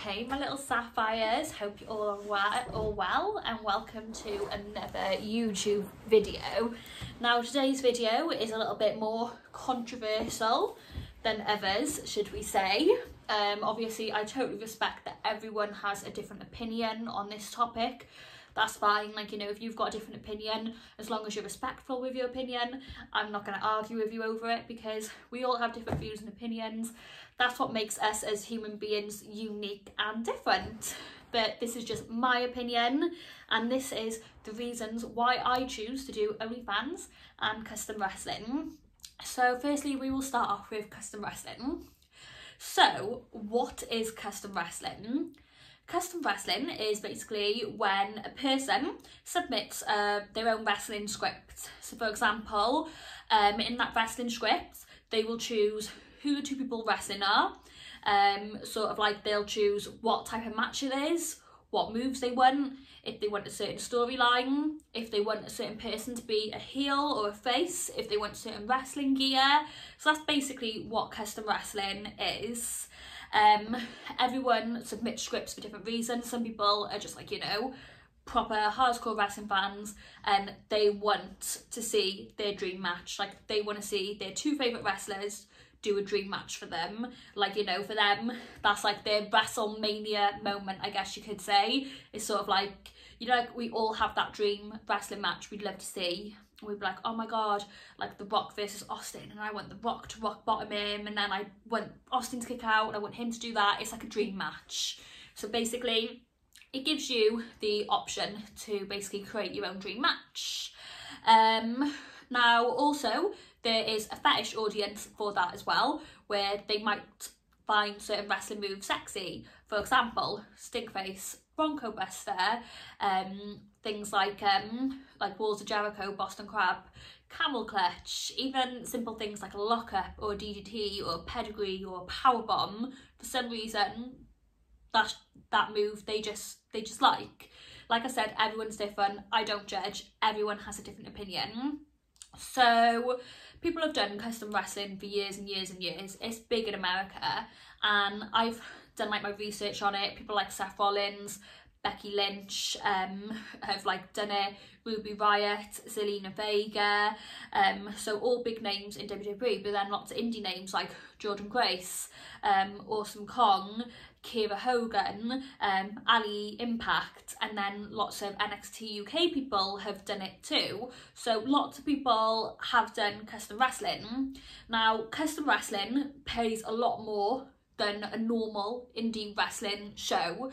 Hey my little sapphires, hope you all are all well and welcome to another YouTube video. Now today's video is a little bit more controversial than others, should we say. Obviously I totally respect that everyone has a different opinion on this topic. That's fine, like, you know, if you've got a different opinion, as long as you're respectful with your opinion, I'm not going to argue with you over it because we all have different views and opinions. That's what makes us as human beings unique and different. But this is just my opinion, and this is the reasons why I choose to do Onlyfans and custom wrestling. So firstly, we will start off with custom wrestling. So what is custom wrestling? Custom wrestling is basically when a person submits their own wrestling script. So for example, in that wrestling script, they will choose who the two people wrestling are. Sort of like they'll choose what type of match it is, what moves they want, if they want a certain storyline, if they want a certain person to be a heel or a face, if they want certain wrestling gear. So that's basically what custom wrestling is. Everyone submits scripts for different reasons. Some people are just like, you know, proper hardcore wrestling fans and they want to see their dream match. Like they want to see their two favourite wrestlers do a dream match for them. Like, you know, for them, that's like their WrestleMania moment, I guess you could say. It's sort of like, you know, like we all have that dream wrestling match we'd love to see. We'd be like, oh my god, like The Rock versus Austin, and I want The Rock to rock bottom him, and then I want Austin to kick out, and I want him to do that. It's like a dream match. So basically, it gives you the option to basically create your own dream match. Now, also, there is a fetish audience for that as well, where they might find certain wrestling moves sexy. For example, Stinkface, Bronco Buster, things like Walls of Jericho, Boston Crab, Camel Clutch, even simple things like a lockup or a DDT or a pedigree or a powerbomb. For some reason, that move they just like. Like I said, everyone's different. I don't judge. Everyone has a different opinion. So people have done custom wrestling for years and years and years. It's big in America, and I've done like my research on it. People like Seth Rollins, Becky Lynch have like done it, Ruby Riott, Zelina Vega, so all big names in WWE, but then lots of indie names like Jordan Grace, Awesome Kong, Kira Hogan, Ali Impact, and then lots of NXT UK people have done it too. So lots of people have done custom wrestling. Now, custom wrestling pays a lot more than a normal indie wrestling show,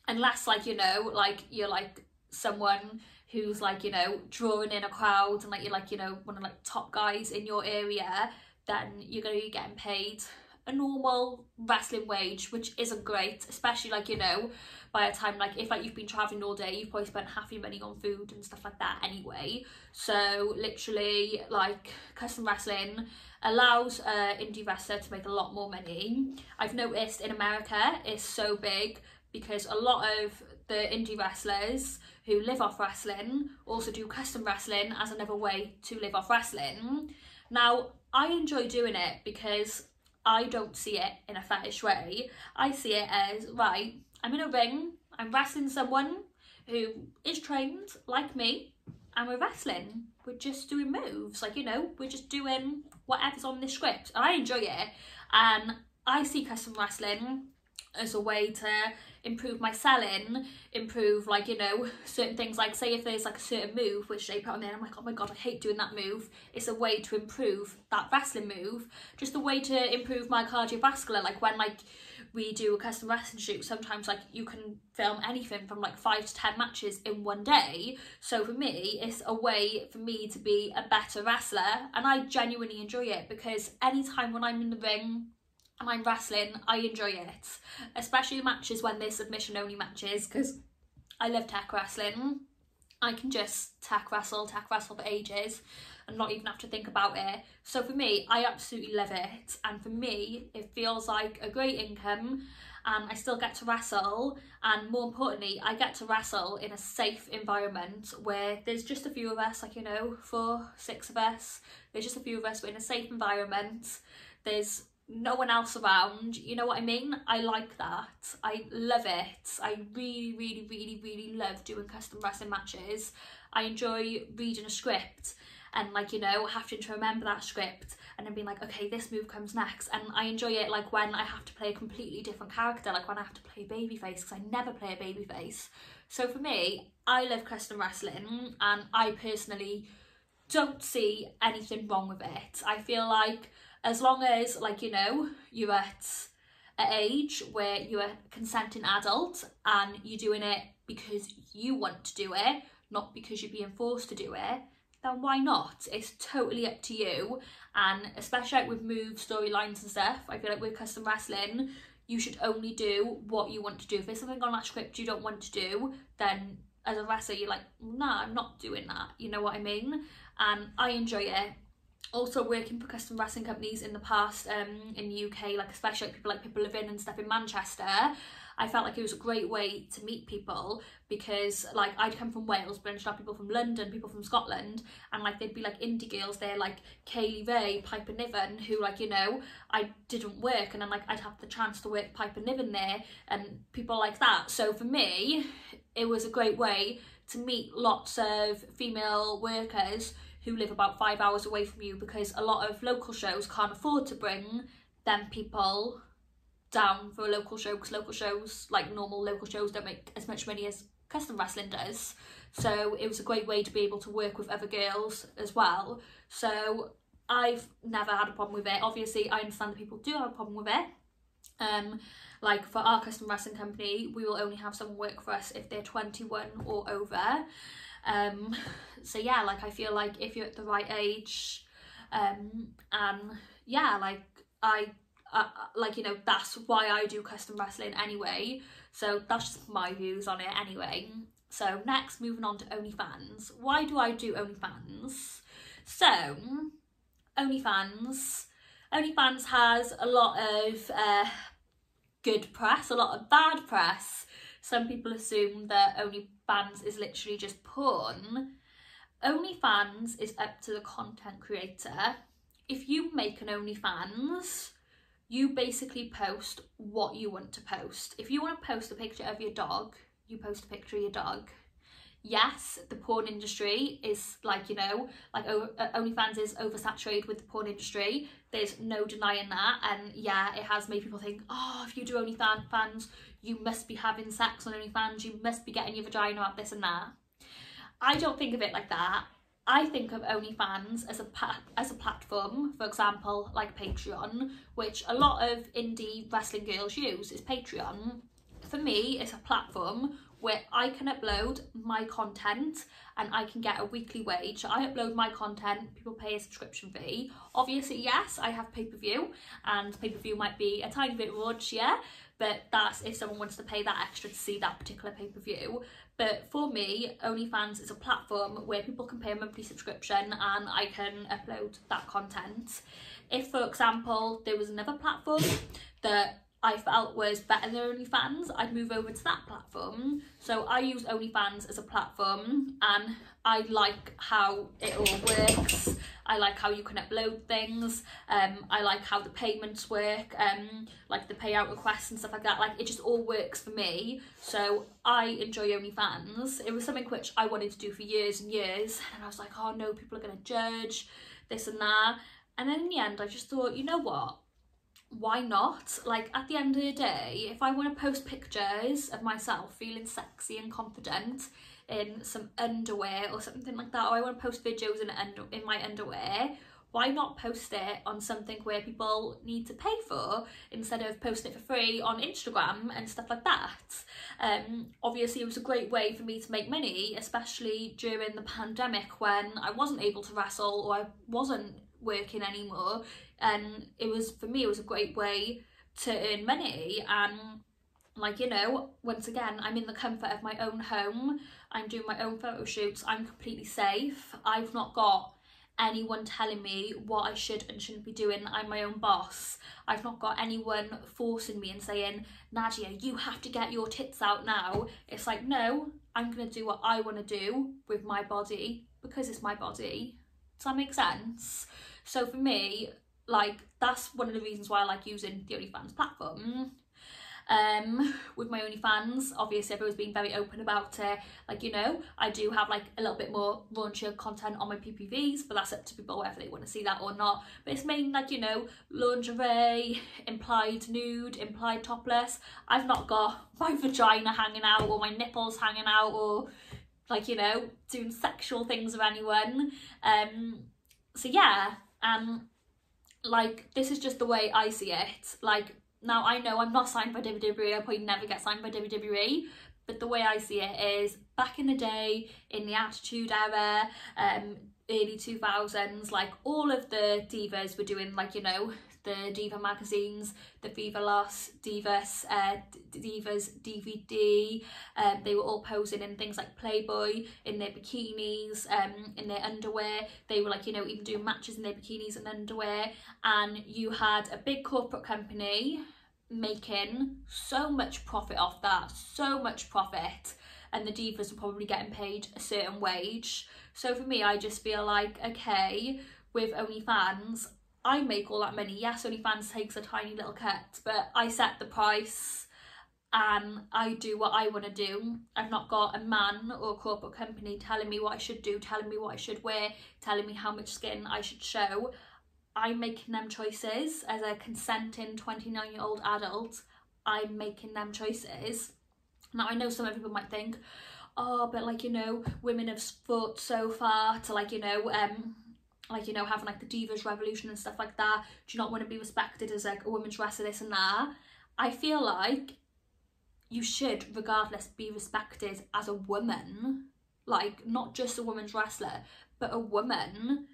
unless, like, you know, like you're like someone who's like, you know, drawing in a crowd and like you're like, you know, one of like top guys in your area, then you're gonna be getting paid a normal wrestling wage, which isn't great, especially like, you know, by a time like if like you've been traveling all day, you've probably spent half your money on food and stuff like that anyway. So literally, like, custom wrestling allows indie wrestler to make a lot more money. I've noticed in America it's so big because a lot of the indie wrestlers who live off wrestling also do custom wrestling as another way to live off wrestling. Now, I enjoy doing it because I don't see it in a fetish way. I see it as, right, I'm in a ring, I'm wrestling someone who is trained like me, and we're wrestling. We're just doing moves, like, you know, we're just doing whatever's on this script. And I enjoy it, and I see custom wrestling as a way to improve my selling, improve, like, you know, certain things. Like, say if there's like a certain move which they put on there, I'm like, oh my god, I hate doing that move. It's a way to improve that wrestling move, just a way to improve my cardiovascular. Like when like we do a custom wrestling shoot, sometimes like you can film anything from like 5 to 10 matches in one day. So for me, it's a way for me to be a better wrestler, and I genuinely enjoy it because anytime when I'm in the ring and I'm wrestling, I enjoy it, especially matches when they're submission only matches, because I love tech wrestling. I can just tech wrestle for ages and not even have to think about it. So for me, I absolutely love it, and for me it feels like a great income, and I still get to wrestle, and more importantly, I get to wrestle in a safe environment where there's just a few of us, like, you know, 4, 6 of us, there's just a few of us, we're in a safe environment. There's no one else around, you know what I mean? I like that. I love it. I really love doing custom wrestling matches. I enjoy reading a script and, like, you know, having to remember that script and then being like, okay, this move comes next. And I enjoy it, like, when I have to play a completely different character, like when I have to play babyface, because I never play a babyface. So for me, I love custom wrestling, and I personally don't see anything wrong with it. I feel like as long as, like, you know, you're at an age where you're a consenting adult and you're doing it because you want to do it, not because you're being forced to do it, then why not? It's totally up to you. And especially like with move storylines and stuff, I feel like with custom wrestling, you should only do what you want to do. If there's something on that script you don't want to do, then as a wrestler, you're like, nah, I'm not doing that. You know what I mean? And I enjoy it. Also working for custom wrestling companies in the past, in the UK, like especially like people living and stuff in Manchester, I felt like it was a great way to meet people, because like I'd come from Wales, but I'd have people from London, people from Scotland, and like they'd be like indie girls there, like Kaylee Ray, Piper Niven, who, like, you know, I didn't work, and then like I'd have the chance to work Piper Niven there and people like that. So for me, it was a great way to meet lots of female workers who live about 5 hours away from you, because a lot of local shows can't afford to bring them people down for a local show, because local shows, like normal local shows, don't make as much money as custom wrestling does. So it was a great way to be able to work with other girls as well. So I've never had a problem with it. Obviously I understand that people do have a problem with it. Like for our custom wrestling company, we will only have someone work for us if they're 21 or over. So yeah, like I feel like if you're at the right age, and yeah, like like, you know, that's why I do custom wrestling anyway. So that's just my views on it anyway. So next, moving on to OnlyFans. Why do I do OnlyFans? So OnlyFans has a lot of good press, a lot of bad press. Some people assume that OnlyFans is literally just porn. OnlyFans is up to the content creator. If you make an OnlyFans, you basically post what you want to post. If you want to post a picture of your dog, you post a picture of your dog. Yes, the porn industry is, like, you know, like OnlyFans is oversaturated with the porn industry. There's no denying that. And yeah, it has made people think, oh, if you do OnlyFans, you must be having sex on OnlyFans, you must be getting your vagina out, this and that. I don't think of it like that. I think of OnlyFans as a platform, for example, like Patreon, which a lot of indie wrestling girls use, is Patreon. For me, it's a platform where I can upload my content and I can get a weekly wage. I upload my content, people pay a subscription fee. Obviously, yes, I have pay-per-view, and pay-per-view might be a tiny bit raunchier, but that's if someone wants to pay that extra to see that particular pay-per-view. But for me, OnlyFans is a platform where people can pay a monthly subscription and I can upload that content. If, for example, there was another platform that I felt was better than OnlyFans, I'd move over to that platform. So I use OnlyFans as a platform and I like how it all works. I like how you can upload things. I like how the payments work, like the payout requests and stuff like that. Like, it just all works for me. So I enjoy OnlyFans. It was something which I wanted to do for years and years. And I was like, oh no, people are going to judge, this and that. And then in the end, I just thought, you know what? Why not? Like, at the end of the day, if I want to post pictures of myself feeling sexy and confident in some underwear or something like that, or I want to post videos in my underwear, why not post it on something where people need to pay for instead of posting it for free on Instagram and stuff like that? Obviously, it was a great way for me to make money, especially during the pandemic when I wasn't able to wrestle or I wasn't working anymore. And it was, for me, it was a great way to earn money. And, like, you know, once again, I'm in the comfort of my own home. I'm doing my own photo shoots. I'm completely safe. I've not got anyone telling me what I should and shouldn't be doing. I'm my own boss. I've not got anyone forcing me and saying, Nadia, you have to get your tits out now. It's like, no, I'm going to do what I want to do with my body because it's my body. Does that make sense? So for me, like that's one of the reasons why I like using the OnlyFans platform. With my OnlyFans, obviously I've always been very open about it. Like, you know, I do have like a little bit more raunchier content on my PPVs, but that's up to people whether they want to see that or not. But it's mainly like, you know, lingerie, implied nude, implied topless. I've not got my vagina hanging out or my nipples hanging out or like, you know, doing sexual things with anyone. So yeah, like this is just the way I see it. Like, now I know I'm not signed by WWE, I'll probably never get signed by WWE, but the way I see it is back in the day, in the Attitude Era, early 2000s, like all of the divas were doing like, you know, the Diva magazines, the Viva Los Divas, Divas DVD, they were all posing in things like Playboy, in their bikinis, in their underwear. They were like, you know, even doing matches in their bikinis and underwear, and you had a big corporate company making so much profit off that, so much profit, and the divas were probably getting paid a certain wage. So for me, I just feel like, okay, with OnlyFans, I make all that money. Yes, OnlyFans takes a tiny little cut, but I set the price and I do what I want to do. I've not got a man or a corporate company telling me what I should do, telling me what I should wear, telling me how much skin I should show. I'm making them choices as a consenting 29-year-old adult. I'm making them choices. Now, I know some people might think, oh, but like, you know, women have fought so far to like, you know, having like the Divas Revolution and stuff like that. Do you not want to be respected as like a women's wrestler, this and that? I feel like you should, regardless, be respected as a woman. Like, not just a women's wrestler, but a woman.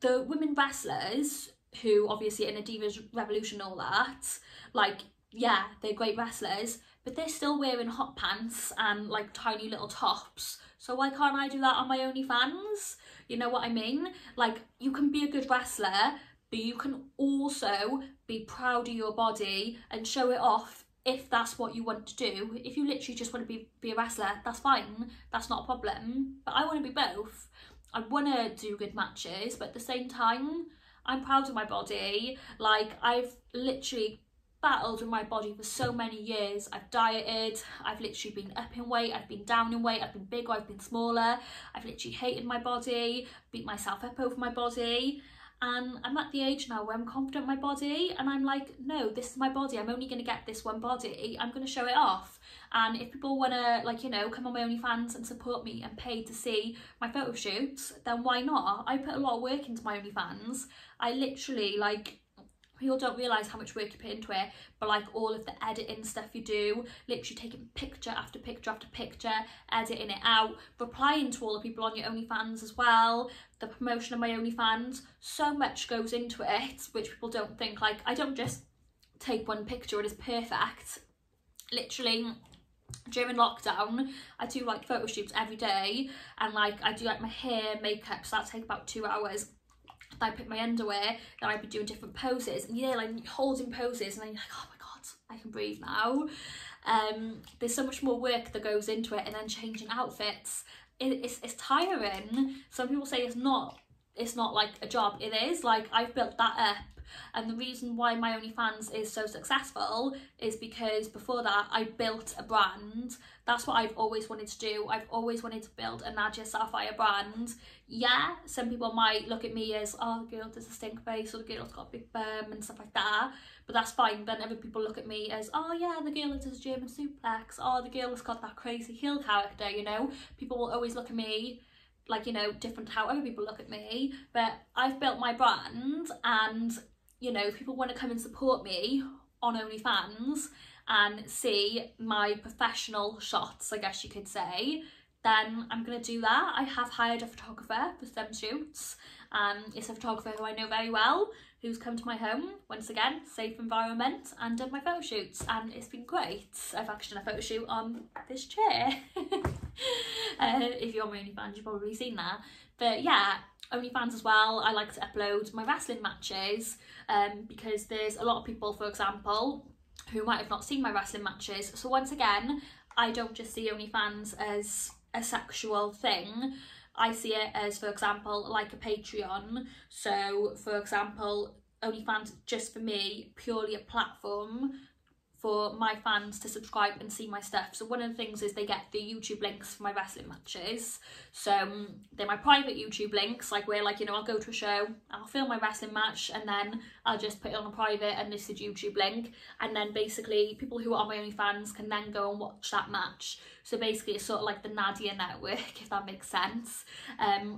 The women wrestlers, who obviously in a Divas Revolution and all that, like, yeah, they're great wrestlers, but they're still wearing hot pants and like tiny little tops. So why can't I do that on my OnlyFans? You know what I mean? Like, you can be a good wrestler, but you can also be proud of your body and show it off if that's what you want to do. If you literally just want to be a wrestler, that's fine. That's not a problem. But I want to be both. I want to do good matches, but at the same time, I'm proud of my body. Like, I've literally battled with my body for so many years. I've dieted, I've literally been up in weight, I've been down in weight, I've been bigger, I've been smaller, I've literally hated my body, beat myself up over my body, and I'm at the age now where I'm confident in my body, and I'm like, no, this is my body, I'm only going to get this one body, I'm going to show it off. And if people want to, like, you know, come on my OnlyFans and support me and pay to see my photo shoots, then why not? I put a lot of work into my OnlyFans. I literally, like, people don't realise how much work you put into it, but like all of the editing stuff you do, literally taking picture after picture after picture, editing it out, replying to all the people on your OnlyFans as well, the promotion of my OnlyFans, so much goes into it, which people don't think. Like, I don't just take one picture and it's perfect. Literally, during lockdown, I do like photo shoots every day, and like I do like my hair, makeup, so that takes about 2 hours. I pick my underwear, then I'd be doing different poses, and yeah, like holding poses, and then you're like, oh my god, I can breathe now. There's so much more work that goes into it, and then changing outfits, it's tiring. Some people say it's not like a job. It is. Like, I've built that up, and the reason why my OnlyFans is so successful is because before that I built a brand. That's what I've always wanted to do. I've always wanted to build a Nadia Sapphire brand. Yeah, some people might look at me as, oh, the girl does a stink face, or the girl's got a big bum and stuff like that, but that's fine. Then other people look at me as, oh yeah, the girl that does German suplex, oh, the girl that's got that crazy heel character, you know. People will always look at me like, you know, different to how other people look at me, but I've built my brand, and, you know, if people want to come and support me on OnlyFans and see my professional shots, I guess you could say, then I'm going to do that. I have hired a photographer for some shoots. It's a photographer who I know very well, who's come to my home, once again, safe environment, and done my photo shoots, and it's been great. I've actually done a photo shoot on this chair. If you're on my OnlyFans, you've probably seen that. But yeah, OnlyFans as well, I like to upload my wrestling matches, because there's a lot of people, for example, who might have not seen my wrestling matches. So once again, I don't just see OnlyFans as a sexual thing. I see it as, for example, like a Patreon. So, for example, OnlyFans just for me, purely a platform for my fans to subscribe and see my stuff. So one of the things is they get the YouTube links for my wrestling matches. So they're my private YouTube links, like where, like, you know, I'll go to a show, I'll film my wrestling match, and then I'll just put it on a private and this is YouTube link. And then basically people who are my OnlyFans can then go and watch that match. So basically it's sort of like the Nadia network, if that makes sense.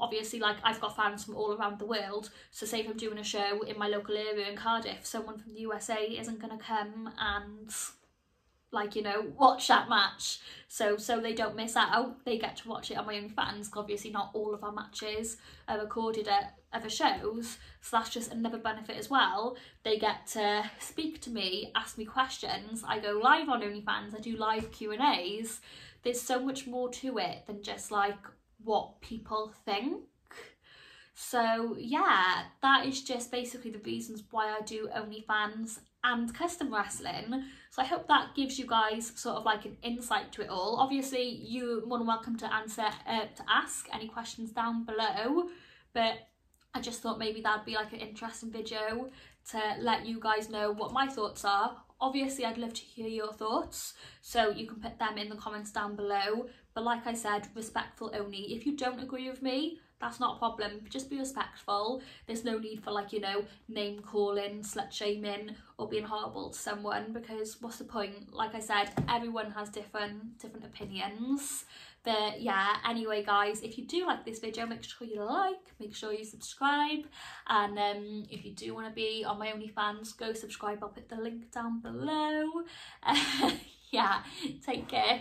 Obviously, like, I've got fans from all around the world. So say if I'm doing a show in my local area in Cardiff, someone from the USA isn't going to come and, like, you know, watch that match. So they don't miss out. They get to watch it on my OnlyFans. Obviously not all of our matches are recorded at other shows. So that's just another benefit as well. They get to speak to me, ask me questions. I go live on OnlyFans. I do live Q&As. There's so much more to it than just like what people think. So yeah, that is just basically the reasons why I do OnlyFans and custom wrestling. So I hope that gives you guys sort of like an insight to it all. Obviously, you're more than welcome to ask any questions down below, but I just thought maybe that'd be like an interesting video to let you guys know what my thoughts are. Obviously, I'd love to hear your thoughts, so you can put them in the comments down below. But like I said, respectful only. If you don't agree with me, that's not a problem. Just be respectful. There's no need for, like, you know, name calling, slut shaming, or being horrible to someone, because what's the point? Like I said, everyone has different opinions. But yeah, anyway guys, if you do like this video, make sure you like, make sure you subscribe, and if you do want to be on my OnlyFans, go subscribe. I'll put the link down below. Yeah, take care.